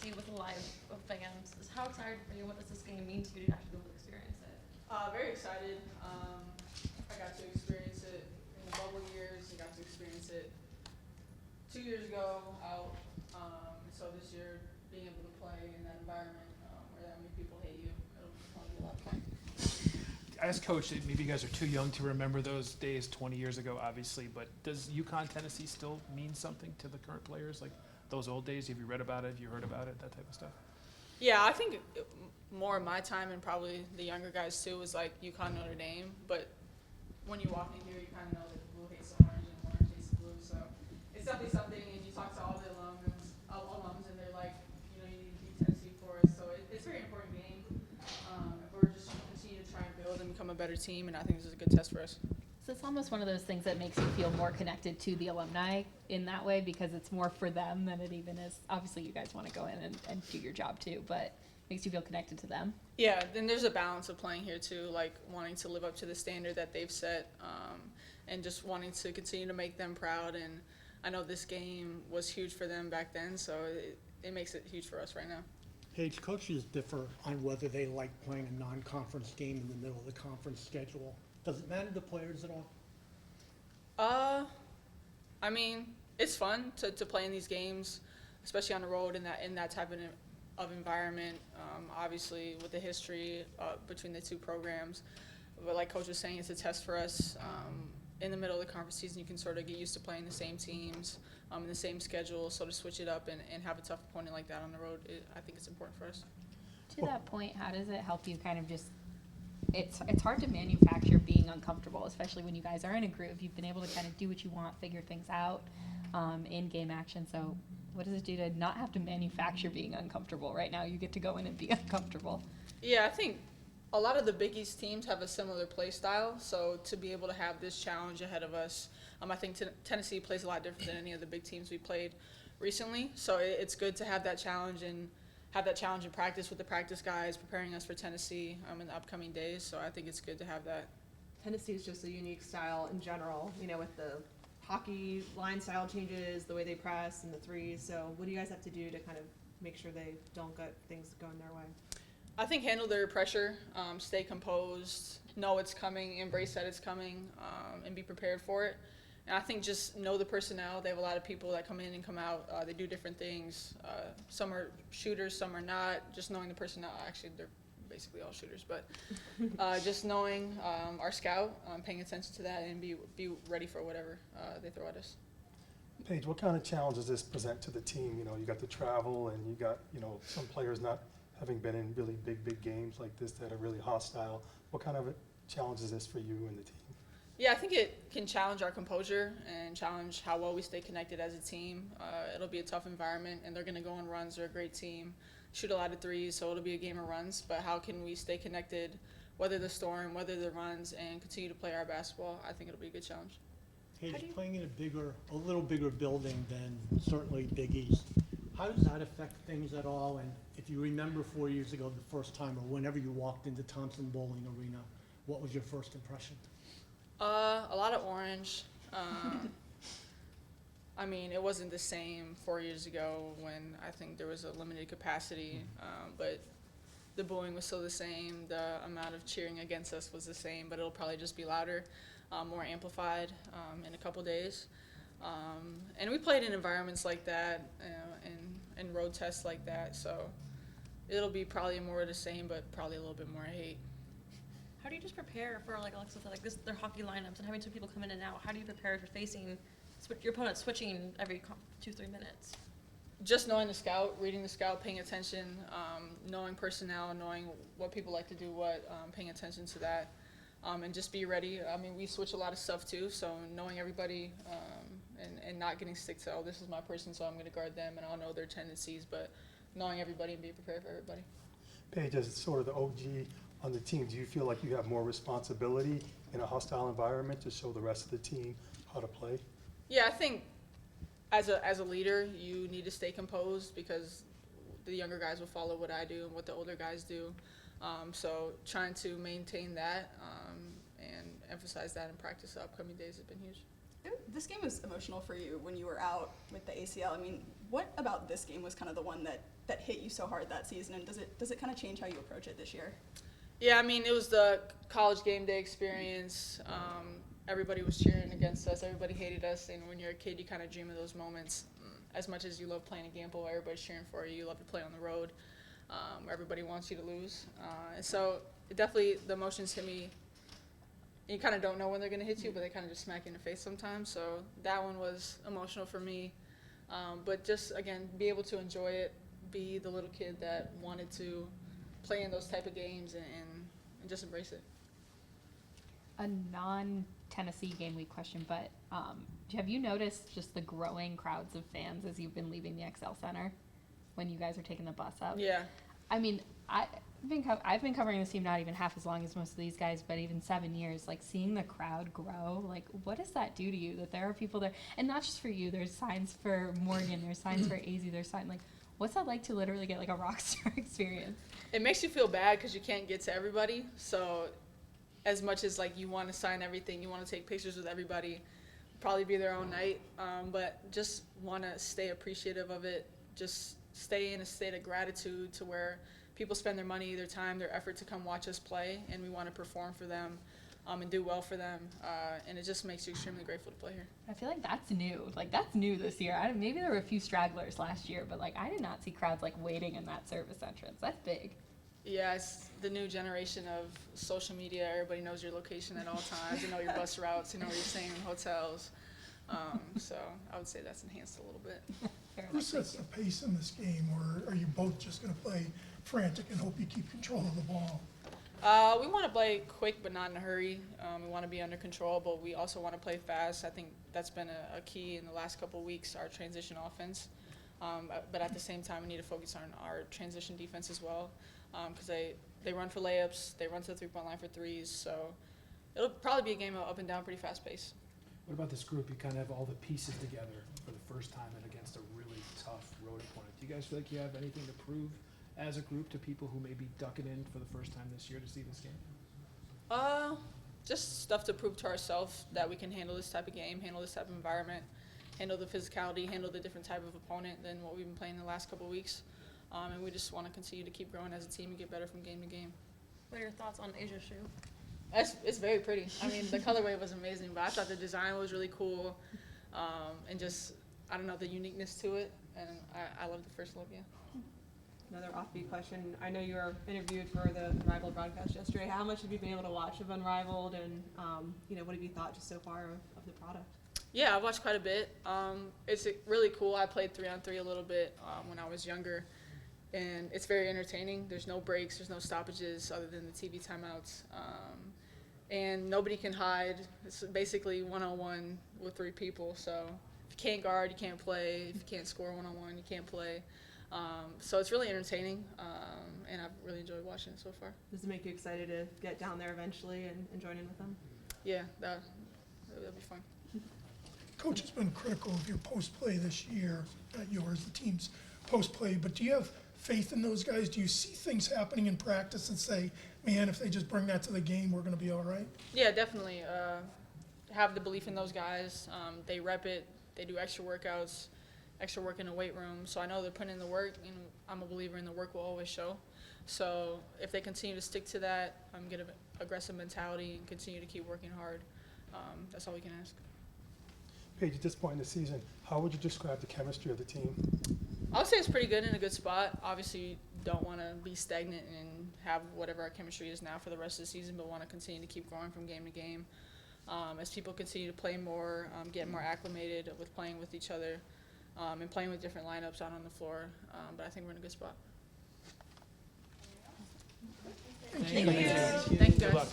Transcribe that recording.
see with live fans. How excited are you? What does this game mean to you to actually be able to experience it? Very excited. I got to experience it in the bubble years. I got to experience it 2 years ago out. So this year, being able to play in that environment where that many people hate you, it'll probably be a lot of fun. I asked Coach, maybe you guys are too young to remember those days 20 years ago, obviously, but does UConn Tennessee still mean something to the current players? Like those old days, have you read about it, have you heard about it, that type of stuff? Yeah, I think more of my time and probably the younger guys too was like UConn Notre Dame. But when you walk in here, you kind of know that blue hates orange and orange hates blue. So it's definitely something. And you talk to all the alums, and they're like, you need to beat Tennessee for us. So it's a very important game. We're just continue to try and build and become a better team, and I think this is a good test for us. So it's almost one of those things that makes you feel more connected to the alumni in that way because it's more for them than it even is. Obviously, you guys want to go in and do your job too, but makes you feel connected to them. Yeah, then there's a balance of playing here too, like wanting to live up to the standard that they've set and just wanting to continue to make them proud. And I know this game was huge for them back then, so it makes it huge for us right now. Paige, coaches differ on whether they like playing a non-conference game in the middle of the conference schedule. Does it matter to players at all? I mean, it's fun to play in these games, especially on the road in that type of environment. Obviously, with the history between the two programs, but like Coach was saying, it's a test for us. In the middle of the conference season, you can sort of get used to playing the same teams, in the same schedule. So to switch it up and have a tough opponent like that on the road, I think it's important for us. To that point, how does it help you kind of just it's hard to manufacture being uncomfortable, especially when you guys are in a groove. You've been able to kind of do what you want, figure things out in game action. So what does it do to not have to manufacture being uncomfortable? Right now you get to go in and be uncomfortable. Yeah, I think a lot of the Big East teams have a similar play style. So to be able to have this challenge ahead of us, I think Tennessee plays a lot different than any of the big teams we played recently. So it's good to have that challenge and have that challenge in practice with the practice guys preparing us for Tennessee in the upcoming days. So I think it's good to have that. Tennessee is just a unique style in general, with the hockey line style changes, the way they press and the threes. So what do you guys have to do to kind of make sure they don't get things going their way? I think handle their pressure, stay composed, know it's coming, embrace that it's coming, and be prepared for it. And I think just know the personnel. They have a lot of people that come in and come out. They do different things. Some are shooters, some are not. Just knowing the personnel. Actually, they're basically all shooters. But just knowing our scout, paying attention to that, and be ready for whatever they throw at us. Paige, what kind of challenge does this present to the team? You got the travel, and you got some players not having been in really big games like this that are really hostile. What kind of a challenge is this for you and the team? Yeah, I think it can challenge our composure and challenge how well we stay connected as a team. It'll be a tough environment, and they're going to go on runs. They're a great team, shoot a lot of threes, so it'll be a game of runs. But how can we stay connected, weather the storm, weather the runs, and continue to play our basketball? I think it'll be a good challenge. Paige, playing in a little bigger building than certainly Big East, how does that affect things at all? And if you remember 4 years ago, the first time, or whenever you walked into Thompson Bowling Arena, what was your first impression? A lot of orange. I mean, it wasn't the same 4 years ago when I think there was a limited capacity, but the booing was still the same. The amount of cheering against us was the same, but it'll probably just be louder, more amplified in a couple days. And we played in environments like that, and road tests like that, so it'll be probably more of the same, but probably a little bit more hate. How do you just prepare for, like Alexa said, like their hockey lineups and having two people come in and out? How do you prepare for facing your opponent switching every 2-3 minutes? Just knowing the scout, reading the scout, paying attention, knowing personnel, knowing what people like to do what, paying attention to that, and just be ready. I mean, we switch a lot of stuff too, so knowing everybody and not getting stick to, oh, this is my person, so I'm going to guard them, and I'll know their tendencies, but knowing everybody and being prepared for everybody. Paige, as sort of the OG on the team, do you feel like you have more responsibility in a hostile environment to show the rest of the team how to play? Yeah, I think as a leader, you need to stay composed because the younger guys will follow what I do and what the older guys do. So trying to maintain that and emphasize that in practice the upcoming days has been huge. This game was emotional for you when you were out with the ACL. I mean, what about this game was kind of the one that that hit you so hard that season, and does it kind of change how you approach it this year? Yeah, I mean, it was the college game day experience. Everybody was cheering against us. Everybody hated us. And when you're a kid, you kind of dream of those moments. As much as you love playing a gamble, everybody's cheering for you. You love to play on the road. Everybody wants you to lose. And so it definitely, the emotions hit me. You kind of don't know when they're going to hit you, but they kind of just smack you in the face sometimes. So that one was emotional for me. But just, again, be able to enjoy it, be the little kid that wanted to play in those type of games and just embrace it. A non-Tennessee game week question, but have you noticed just the growing crowds of fans as you've been leaving the XL Center when you guys are taking the bus up? Yeah. I mean, I've been covering this team not even half as long as most of these guys, but even 7 years. Like, seeing the crowd grow, like, what does that do to you? That there are people there, and not just for you. There's signs for Morgan. There's signs for AZ. There's signs like, what's that like to literally get like a rock star experience? It makes you feel bad because you can't get to everybody. So as much as like you want to sign everything, you want to take pictures with everybody, probably be their own night, but just want to stay appreciative of it. Just stay in a state of gratitude to where people spend their money, their time, their effort to come watch us play, and we want to perform for them and do well for them. And it just makes you extremely grateful to play here. I feel like that's new. Like, that's new this year. Maybe there were a few stragglers last year, but like I did not see crowds like waiting in that service entrance. That's big. Yeah, it's the new generation of social media. Everybody knows your location at all times. You know your bus routes. You know where you're staying in hotels. So I would say that's enhanced a little bit. Fair Who enough. sets the pace in this game, or are you both just going to play frantic and hope you keep control of the ball? We want to play quick but not in a hurry. We want to be under control, but we also want to play fast. I think that's been a key in the last couple of weeks, our transition offense. But at the same time, we need to focus on our transition defense as well, because they run for layups, they run to the three-point line for threes. So it'll probably be a game of up and down, pretty fast pace. What about this group? You kind of have all the pieces together for the first time and against a really tough road opponent. Do you guys feel like you have anything to prove as a group to people who may be ducking in for the first time this year to see this game? Just stuff to prove to ourselves that we can handle this type of game, handle this type of environment, handle the physicality, handle the different type of opponent than what we've been playing the last couple of weeks. And we just want to continue to keep growing as a team and get better from game to game. What are your thoughts on Asia's shoe? It's very pretty. I mean, the colorway was amazing, but I thought the design was really cool, and just, I don't know, the uniqueness to it, and I love the first look, yeah. Another offbeat question. I know you were interviewed for the Unrivaled broadcast yesterday. How much have you been able to watch of Unrivaled, and what have you thought just so far of the product? Yeah, I've watched quite a bit. It's really cool. I played 3-on-3 a little bit when I was younger, and it's very entertaining. There's no breaks, there's no stoppages other than the TV timeouts, and nobody can hide. It's basically one-on-one with three people. So if you can't guard, you can't play. If you can't score one-on-one, you can't play. So it's really entertaining, and I've really enjoyed watching it so far. Does it make you excited to get down there eventually and join in with them? Yeah, that'll be fun. Coach has been critical of your post-play this year, not yours, the team's post-play, but do you have faith in those guys? Do you see things happening in practice and say, man, if they just bring that to the game, we're going to be all right? Yeah, definitely. Have the belief in those guys. They rep it. They do extra workouts, extra work in the weight room. So I know they're putting in the work, and I'm a believer in the work will always show. So if they continue to stick to that, get an aggressive mentality and continue to keep working hard, that's all we can ask. Paige, at this point in the season, how would you describe the chemistry of the team? I would say it's pretty good, in a good spot. Obviously, you don't want to be stagnant and have whatever our chemistry is now for the rest of the season, but want to continue to keep growing from game to game. As people continue to play more, get more acclimated with playing with each other, and playing with different lineups out on the floor. But I think we're in a good spot. Thank you. Thank you, Good guys. luck.